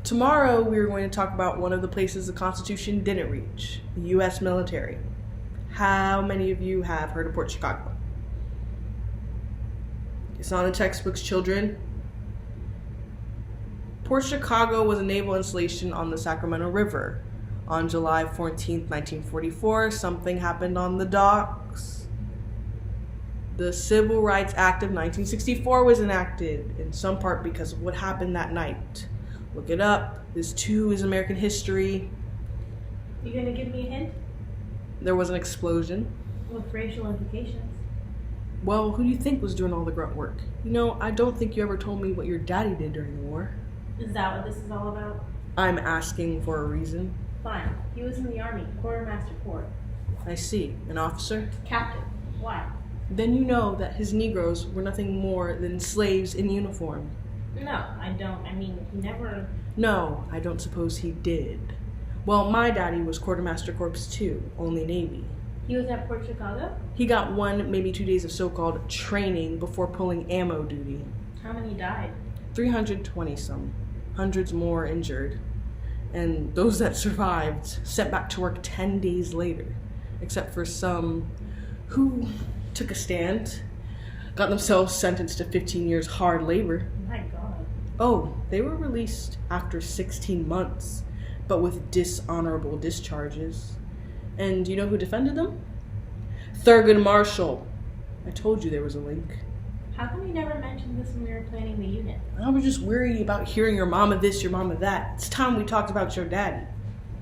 Tomorrow we are going to talk about one of the places the Constitution didn't reach, the U.S. military. How many of you have heard of Port Chicago? It's not in the textbooks, children. Port Chicago was a naval installation on the Sacramento River. On July 14th, 1944, something happened on the docks. The Civil Rights Act of 1964 was enacted, in some part because of what happened that night. Look it up. This too is American history. You gonna give me a hint? There was an explosion. With racial implications. Well, who do you think was doing all the grunt work? You know, I don't think you ever told me what your daddy did during the war. Is that what this is all about? I'm asking for a reason. Fine. He was in the Army, Quartermaster Corps. I see. An officer? Captain. Why? Then you know that his Negroes were nothing more than slaves in uniform. No, I don't. I mean, he never... No, I don't suppose he did. Well, my daddy was Quartermaster Corps too, only Navy. He was at Port Chicago? He got 1, maybe 2 days of so-called training before pulling ammo duty. How many died? 320-some. Hundreds more injured. And those that survived sent back to work 10 days later, except for some who took a stand, got themselves sentenced to 15 years hard labor. My God. Oh, they were released after 16 months, but with dishonorable discharges. And you know who defended them? Thurgood Marshall. I told you there was a link. How come you never mentioned this when we were planning the unit? I was just worried about hearing your mama this, your mama that. It's time we talked about your daddy.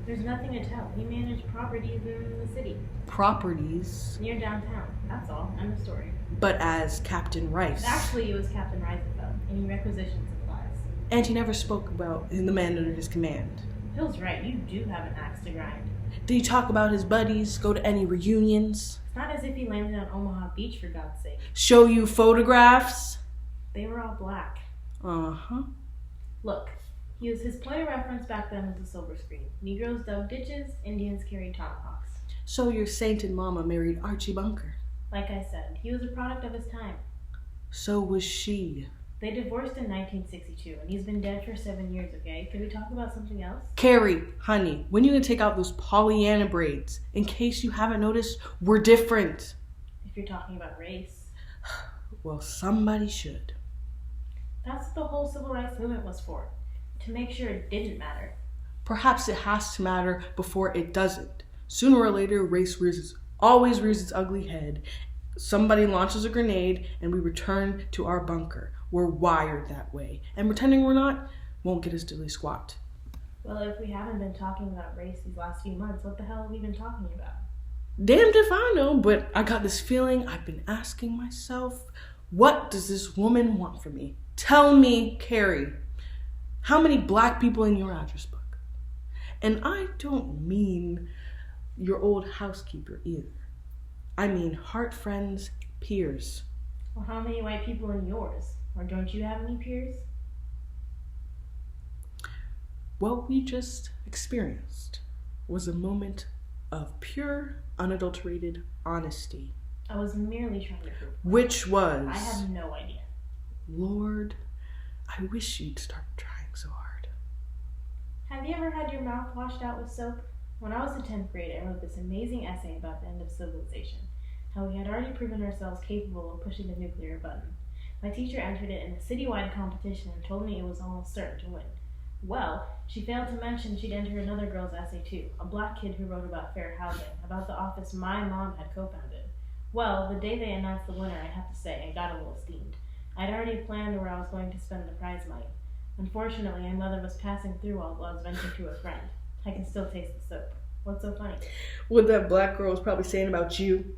There's nothing to tell. He managed properties in the city. Properties? Near downtown. That's all. End of story. But as Captain Rice. Actually, it was Captain Rice, though. Any requisition supplies. And he never spoke about the man under his command. Phil's right. You do have an axe to grind. Did he talk about his buddies? Go to any reunions? It's not as if he landed on Omaha Beach, for God's sake. Show you photographs? They were all black. Uh-huh. Look, his point of reference back then was a silver screen. Negroes dug ditches, Indians carried tomahawks. So your sainted mama married Archie Bunker. Like I said, he was a product of his time. So was she. They divorced in 1962, and he's been dead for 7 years, okay? Can we talk about something else? Carrie, honey, when you gonna take out those Pollyanna braids? In case you haven't noticed, we're different. If you're talking about race. Well, somebody should. That's what the whole civil rights movement was for. To make sure it didn't matter. Perhaps it has to matter before it doesn't. Sooner or later, race always rears its ugly head. Somebody launches a grenade, and we return to our bunker. We're wired that way. And pretending we're not won't get us diddly squat. Well, if we haven't been talking about race these last few months, what the hell have we been talking about? Damned if I know, but I got this feeling I've been asking myself, what does this woman want from me? Tell me, Carrie, how many black people in your address book? And I don't mean your old housekeeper either. I mean heart friends, peers. Well, how many white people in yours? Or don't you have any peers? What we just experienced was a moment of pure, unadulterated honesty. I was merely trying to prove. Which was... I have no idea. Lord, I wish you'd start trying so hard. Have you ever had your mouth washed out with soap? When I was in 10th grade, I wrote this amazing essay about the end of civilization. How we had already proven ourselves capable of pushing the nuclear button. My teacher entered it in a citywide competition and told me it was almost certain to win. Well, she failed to mention she'd entered another girl's essay too, a black kid who wrote about fair housing, about the office my mom had co-founded. Well, the day they announced the winner, I have to say, I got a little steamed. I'd already planned where I was going to spend the prize money. Unfortunately, my mother was passing through while I was venting to a friend. I can still taste the soap. What's so funny? What that black girl was probably saying about you.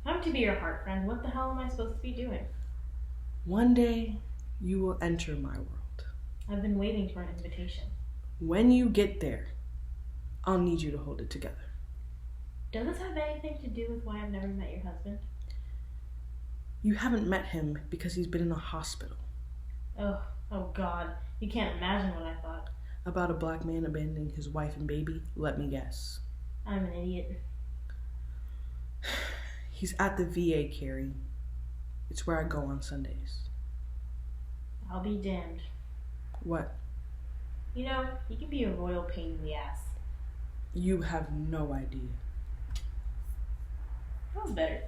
I'm to be your heart friend. What the hell am I supposed to be doing? One day, you will enter my world. I've been waiting for an invitation. When you get there, I'll need you to hold it together. Does this have anything to do with why I've never met your husband? You haven't met him because he's been in a hospital. Oh God. You can't imagine what I thought. About a black man abandoning his wife and baby? Let me guess. I'm an idiot. He's at the VA, Carrie. It's where I go on Sundays. I'll be damned. What? You know, he can be a royal pain in the ass. You have no idea. That was better.